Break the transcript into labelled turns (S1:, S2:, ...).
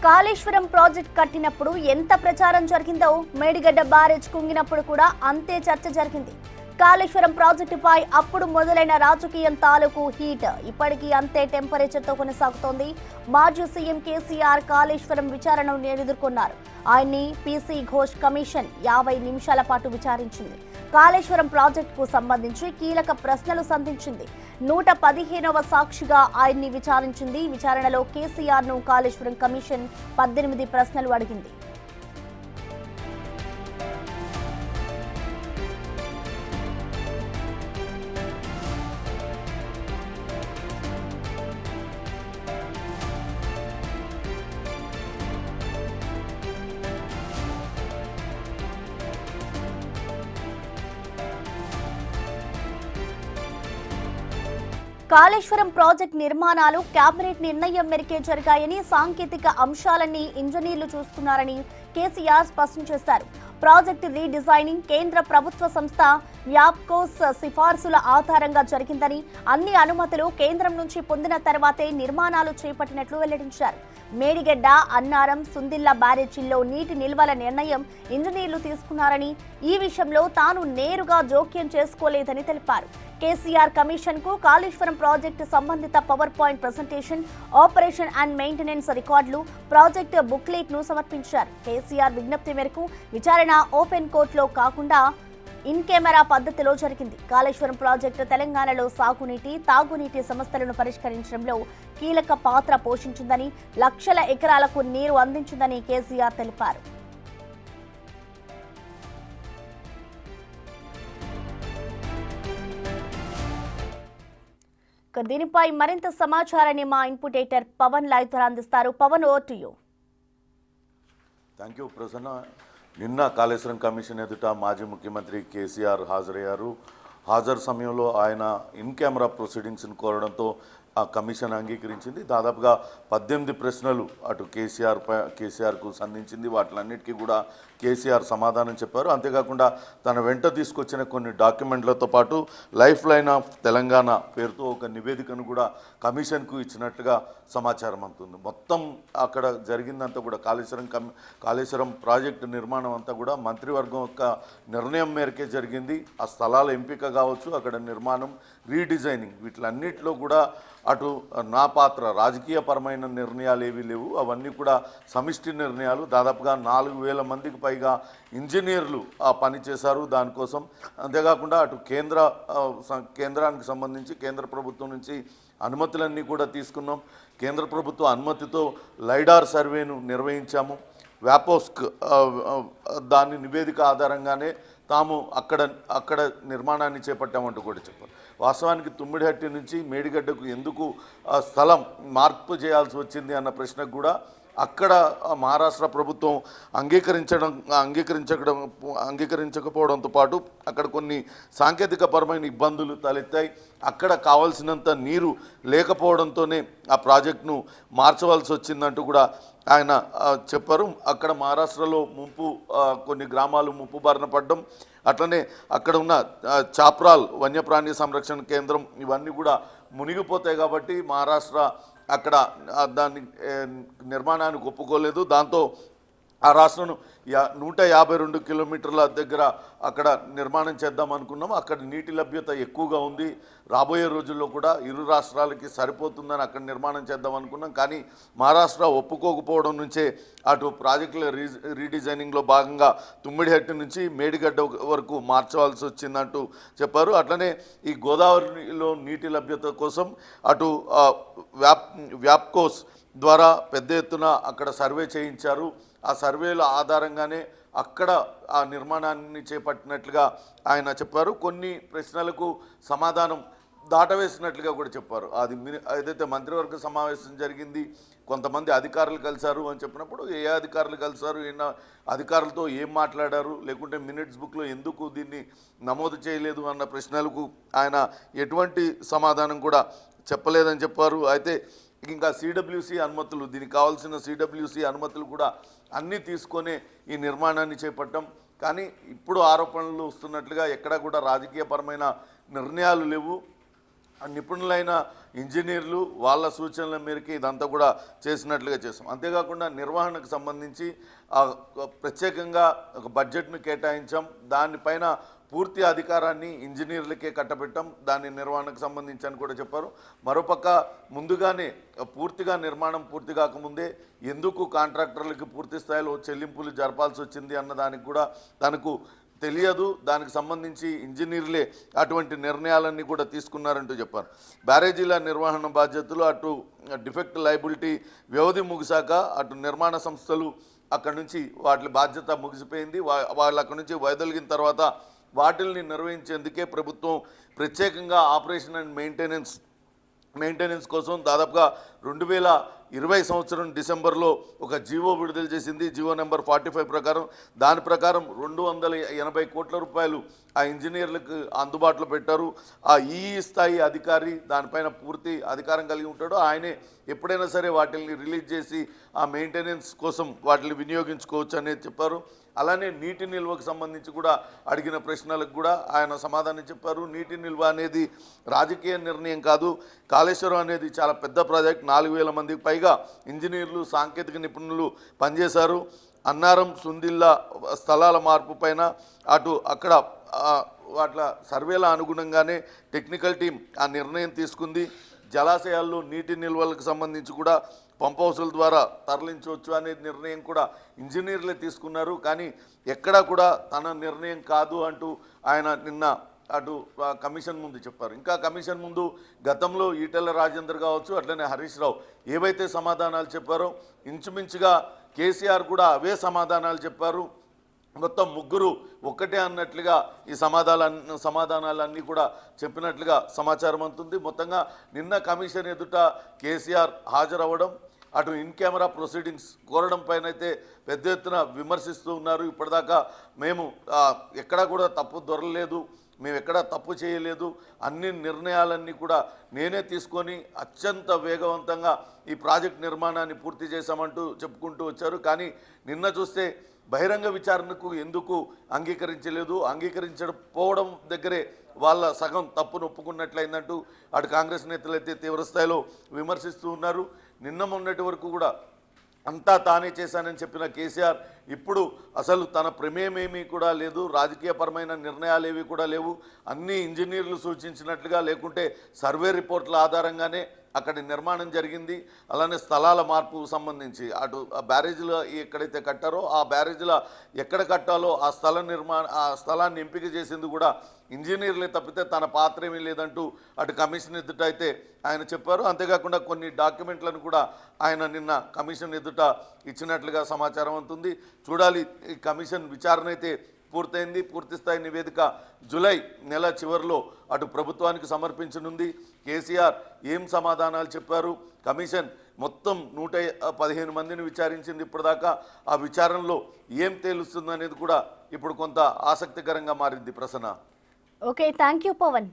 S1: Kaleshwaram project కట్టినప్పుడు ఎంత ప్రచారం జరిగిందో మేడిగడ్డ బ్యారేజ్ కుంగినప్పుడు కూడా అంతే చర్చ జరిగింది. కాళేశ్వరం ప్రాజెక్టుపై అప్పుడు మొదలైన రాజకీయం తాలూకు హీట్ ఇప్పటికీ అంతే టెంపరేచర్తో కొనసాగుతోంది. మాజీ సీఎం కేసీఆర్ కాళేశ్వరం విచారణను ఎదుర్కొన్నారు. ఆయన్ని పీసీ ఘోష్ కమిషన్ 50 నిమిషాల పాటు విచారించింది. కాళేశ్వరం ప్రాజెక్టుకు సంబంధించి కీలక ప్రశ్నలు సంధించింది. 115వ సాక్షిగా ఆయన్ని విచారించింది. విచారణలో కేసీఆర్ ను కాళేశ్వరం కమిషన్ 18 ప్రశ్నలు అడిగింది. కాళేశ్వరం ప్రాజెక్టు నిర్మాణాలు కేబినెట్ నిర్ణయం మేరకే జరిగాయని, సాంకేతిక అంశాలన్నీ ఇంజనీర్లు చూస్తున్నారని కేసీఆర్ స్పష్టం చేశారు. ప్రాజెక్టు రీడిజైనింగ్ కేంద్ర ప్రభుత్వ సంస్థ వ్యాప్కోస్ సిఫార్సుల ఆధారంగా జరిగిందని, అన్ని అనుమతులు కేంద్రం నుంచి పొందిన తర్వాతే నిర్మాణాలు చేపట్టినట్లు వెల్లడించారు. మేడిగడ్డ, అన్నారం, సుందిల్లా బ్యారేజీల్లో నీటి నిల్వల నిర్ణయం ఇంజనీర్లు తీసుకున్నారని, ఈ విషయంలో తాను నేరుగా జోక్యం చేసుకోలేదని తెలిపారు. కేసీఆర్ కమిషన్ కు కాళేశ్వరం ప్రాజెక్టు సంబంధిత power point presentation, operation and maintenance రికార్డులు, ప్రాజెక్టు బుక్లెట్ ను సమర్పించారు. కేసీఆర్ విజ్ఞప్తి మేరకు విచారణ ఓపెన్ కోర్టులో కాకుండా ఇన్ కెమెరా పద్ధతిలో జరిగింది. కాళేశ్వరం ప్రాజెక్టు తెలంగాణలో సాగునీటి, తాగునీటి సమస్యలను పరిష్కరించడంలో కీలక పాత్ర పోషించిందని, లక్షల ఎకరాలకు నీరు అందించిందని కేసీఆర్ తెలిపారు. దీనిపై మరింత సమాచారాన్ని మా ఇన్పుట్ ఎడిటర్ పవన్ లైవ్ ద్వారా అందిస్తారు. Pavan, over to you.
S2: Thank you Prasanna. నిన్న కాళేశ్వరం కమిషన్ ఎదుట మాజీ ముఖ్యమంత్రి కేసీఆర్ హాజరయ్యారు. హాజరు సమయంలో ఆయన ఇన్ కెమెరా ప్రొసీడింగ్స్ని కోరడంతో ఆ కమిషన్ అంగీకరించింది. దాదాపుగా 18 ప్రశ్నలు అటు కేసీఆర్కు సంధించింది. వాటిలన్నిటికీ కూడా కేసీఆర్ సమాధానం చెప్పారు. అంతేకాకుండా తన వెంట తీసుకొచ్చిన కొన్ని డాక్యుమెంట్లతో పాటు లైఫ్ లైన్ ఆఫ్ తెలంగాణ పేరుతో ఒక నివేదికను కూడా కమిషన్కు ఇచ్చినట్టుగా సమాచారం అందుతుంది. మొత్తం అక్కడ జరిగిందంతా కూడా కాళేశ్వరం ప్రాజెక్టు నిర్మాణం అంతా కూడా మంత్రివర్గం యొక్క నిర్ణయం మేరకే జరిగింది. ఆ స్థలాల ఎంపిక కావచ్చు, అక్కడ నిర్మాణం, రీడిజైనింగ్, వీటిలన్నిటిలో కూడా అటు నా పాత్ర, రాజకీయపరమైన నిర్ణయాలు ఏవీ లేవు. అవన్నీ కూడా సమిష్టి నిర్ణయాలు. దాదాపుగా 4000 మందికి పైగా ఇంజనీర్లు పనిచేశారు దానికోసం. అంతేకాకుండా అటు కేంద్రానికి సంబంధించి కేంద్ర ప్రభుత్వం నుంచి అనుమతులన్నీ కూడా తీసుకున్నాం. కేంద్ర ప్రభుత్వ అనుమతితో లైడార్ సర్వేను నిర్వహించాము. వ్యాపోస్క్ దాని నివేదిక ఆధారంగానే తాము అక్కడ నిర్మాణాన్ని చేపట్టామంటూ కూడా చెప్పారు. వాస్తవానికి తుమ్మిడిహట్టి నుంచి మేడిగడ్డకు ఎందుకు స్థలం మార్పు చేయాల్సి వచ్చింది అన్న ప్రశ్నకు కూడా అక్కడ మహారాష్ట్ర ప్రభుత్వం అంగీకరించకపోవడంతో పాటు అక్కడ కొన్ని సాంకేతికపరమైన ఇబ్బందులు తలెత్తాయి. అక్కడ కావాల్సినంత నీరు లేకపోవడంతోనే ఆ ప్రాజెక్టును మార్చవలసి వచ్చిందంటూ కూడా ఆయన చెప్పారు. అక్కడ మహారాష్ట్రలో కొన్ని గ్రామాలు ముంపు బారిన పడ్డం, అట్లనే అక్కడ ఉన్న చాప్రాల్ వన్యప్రాణి సంరక్షణ కేంద్రం, ఇవన్నీ కూడా మునిగిపోతాయి. కాబట్టి మహారాష్ట్ర అక్కడ దాన్ని నిర్మాణానికి ఒప్పుకోలేదు. దాంతో ఆ రాష్ట్రం 152 కిలోమీటర్ల దగ్గర అక్కడ నిర్మాణం చేద్దాం అనుకున్నాం. అక్కడ నీటి లభ్యత ఎక్కువగా ఉంది. రాబోయే రోజుల్లో కూడా ఇరు రాష్ట్రాలకి సరిపోతుందని అక్కడ నిర్మాణం చేద్దాం అనుకున్నాం. కానీ మహారాష్ట్ర ఒప్పుకోకపోవడం నుంచే అటు ప్రాజెక్టుల రీడిజైనింగ్లో భాగంగా తుమ్మిడిహట్టి నుంచి మేడిగడ్డ వరకు మార్చవలసి వచ్చిందంటూ చెప్పారు. అట్లనే ఈ గోదావరిలో నీటి లభ్యత కోసం అటు వ్యాప్కోస్ ద్వారా పెద్ద ఎత్తున అక్కడ సర్వే చేయించారు. ఆ సర్వేల ఆధారంగానే అక్కడ ఆ నిర్మాణాన్ని చేపట్టినట్లుగా ఆయన చెప్పారు. కొన్ని ప్రశ్నలకు సమాధానం దాటవేసినట్లుగా కూడా చెప్పారు. అది ఏదైతే మంత్రివర్గ సమావేశం జరిగింది, కొంతమంది అధికారులు కలిశారు అని చెప్పినప్పుడు ఏ అధికారులు కలిశారు, అధికారులతో ఏం మాట్లాడారు, లేకుంటే మినిట్స్ బుక్లో ఎందుకు దీన్ని నమోదు చేయలేదు అన్న ప్రశ్నలకు ఆయన ఎటువంటి సమాధానం కూడా చెప్పలేదని చెప్పారు. అయితే ఇంకా సిడబ్ల్యూసి అనుమతులు, దీనికి కావాల్సిన సిడబ్ల్యూసి అనుమతులు కూడా అన్నీ తీసుకొనే ఈ నిర్మాణాన్ని చేపట్టాం. కానీ ఇప్పుడు ఆరోపణలు వస్తున్నట్లుగా ఎక్కడా కూడా రాజకీయపరమైన నిర్ణయాలు లేవు. నిపుణులైన ఇంజనీర్లు వాళ్ళ సూచనల మేరకు ఇదంతా కూడా చేసినట్లుగా చేస్తాం. అంతేకాకుండా నిర్వహణకు సంబంధించి ప్రత్యేకంగా ఒక బడ్జెట్ను కేటాయించాం. దానిపైన పూర్తి అధికారాన్ని ఇంజనీర్లకే కట్టబెట్టాం. దాని నిర్వహణకు సంబంధించి అని కూడా చెప్పారు. మరోపక్క ముందుగానే పూర్తిగా నిర్మాణం పూర్తి కాకముందే ఎందుకు కాంట్రాక్టర్లకి పూర్తి స్థాయిలో చెల్లింపులు జరపాల్సి వచ్చింది అన్న దానికి కూడా తనకు తెలియదు. దానికి సంబంధించి ఇంజనీర్లే అటువంటి నిర్ణయాలన్నీ కూడా తీసుకున్నారంటూ చెప్పారు. బ్యారేజీల నిర్వహణ బాధ్యతలు అటు డిఫెక్ట్ లయబిలిటీ వ్యవధి ముగిశాక అటు నిర్మాణ సంస్థలు అక్కడి నుంచి వాటి బాధ్యత ముగిసిపోయింది. వాళ్ళు అక్కడి నుంచి వైదొలిగిన తర్వాత వాటిల్ని నిర్వహించేందుకే ప్రభుత్వం ప్రత్యేకంగా ఆపరేషన్ అండ్ మెయింటెనెన్స్ కోసం దాదాపుగా 2020 సంవత్సరం డిసెంబర్లో ఒక జీవో విడుదల చేసింది. జీవో నెంబర్ 45 ప్రకారం. దాని ప్రకారం 280 కోట్ల రూపాయలు ఆ ఇంజనీర్లకు అందుబాటులో పెట్టారు. ఆ స్థాయి అధికారి దానిపైన పూర్తి అధికారం కలిగి ఉంటాడు. ఆయనే ఎప్పుడైనా సరే వాటిని రిలీజ్ చేసి ఆ మెయింటెనెన్స్ కోసం వాటిని వినియోగించుకోవచ్చు అనేది చెప్పారు. అలానే నీటి నిల్వకు సంబంధించి కూడా అడిగిన ప్రశ్నలకు కూడా ఆయన సమాధానం చెప్పారు. నీటి నిల్వ అనేది రాజకీయ నిర్ణయం కాదు. కాళేశ్వరం అనేది చాలా పెద్ద ప్రాజెక్ట్. 4000 మందికి పైగా ఇంజనీర్లు సాంకేతిక నిపుణులు పనిచేశారు. అన్నారం సుందిల్లా స్థలాల మార్పు పైన అక్కడ వాటి సర్వేల అనుగుణంగానే టెక్నికల్ టీం ఆ నిర్ణయం తీసుకుంది. జలాశయాల్లో నీటి నిల్వలకు సంబంధించి కూడా పంప్ హౌసుల ద్వారా తరలించవచ్చు అనే నిర్ణయం కూడా ఇంజనీర్లే తీసుకున్నారు. కానీ ఎక్కడా కూడా తన నిర్ణయం కాదు అంటూ ఆయన నిన్న కమిషన్ ముందు చెప్పారు. ఇంకా కమిషన్ ముందు గతంలో ఈటెల రాజేందర్ కావచ్చు, అట్లనే హరీష్ రావు ఏవైతే సమాధానాలు చెప్పారో ఇంచుమించుగా కేసీఆర్ కూడా అవే సమాధానాలు చెప్పారు. మొత్తం ముగ్గురు ఒక్కటే అన్నట్లుగా ఈ సమాధానాలన్నీ కూడా చెప్పినట్లుగా సమాచారం అందుతుంది. మొత్తంగా నిన్న కమిషన్ ఎదుట కేసీఆర్ హాజరవ్వడం, అటు ఇన్ కెమెరా ప్రొసీడింగ్స్ కోరడం పైన అయితే పెద్ద ఎత్తున విమర్శిస్తూ ఉన్నారు. ఇప్పటిదాకా మేము ఎక్కడా కూడా తప్పు దొరలేదు, మేము ఎక్కడా తప్పు చేయలేదు, అన్ని నిర్ణయాలన్నీ కూడా నేనే తీసుకొని అత్యంత వేగవంతంగా ఈ ప్రాజెక్ట్ నిర్మాణాన్ని పూర్తి చేశామంటూ చెప్పుకుంటూ వచ్చారు. కానీ నిన్న చూస్తే బహిరంగ విచారణకు ఎందుకు అంగీకరించలేదు, అంగీకరించకపోవడం దగ్గరే వాళ్ళ సగం తప్పును ఒప్పుకున్నట్లయిందంటూ అటు కాంగ్రెస్ నేతలు అయితే తీవ్రస్థాయిలో విమర్శిస్తూ ఉన్నారు. నిన్న మొన్నటి వరకు కూడా అంతా తానే చేశానని చెప్పిన కేసీఆర్ ఇప్పుడు అసలు తన ప్రమేయమేమీ కూడా లేదు, రాజకీయపరమైన నిర్ణయాలు ఏవి కూడా లేవు, అన్ని ఇంజనీర్లు సూచించినట్లుగా లేకుంటే సర్వే రిపోర్ట్ల ఆధారంగానే అక్కడి నిర్మాణం జరిగింది. అలానే స్థలాల మార్పు సంబంధించి అటు ఆ బ్యారేజీలు ఎక్కడైతే కట్టారో ఆ బ్యారేజీల ఎక్కడ కట్టాలో ఆ స్థలాన్ని ఎంపిక చేసింది కూడా ఇంజనీర్లే తప్పితే తన పాత్ర ఏమీ లేదంటూ అటు కమిషన్ ఎదుట అయితే ఆయన చెప్పారు. అంతేకాకుండా కొన్ని డాక్యుమెంట్లను కూడా ఆయన నిన్న కమిషన్ ఎదుట ఇచ్చినట్లుగా సమాచారం అందుతుంది. చూడాలి, ఈ కమిషన్ విచారణ అయితే పూర్తయింది. పూర్తిస్థాయి నివేదిక జూలై నెల చివరిలో అటు ప్రభుత్వానికి సమర్పించనుంది. కేసీఆర్ ఏం సమాధానాలు చెప్పారు, కమిషన్ మొత్తం 115 మందిని విచారించింది ఇప్పటిదాకా, ఆ విచారణలో ఏం తేలుస్తుంది అనేది కూడా ఇప్పుడు కొంత ఆసక్తికరంగా మారింది. Prasanna.
S1: Okay, thank you Pawan.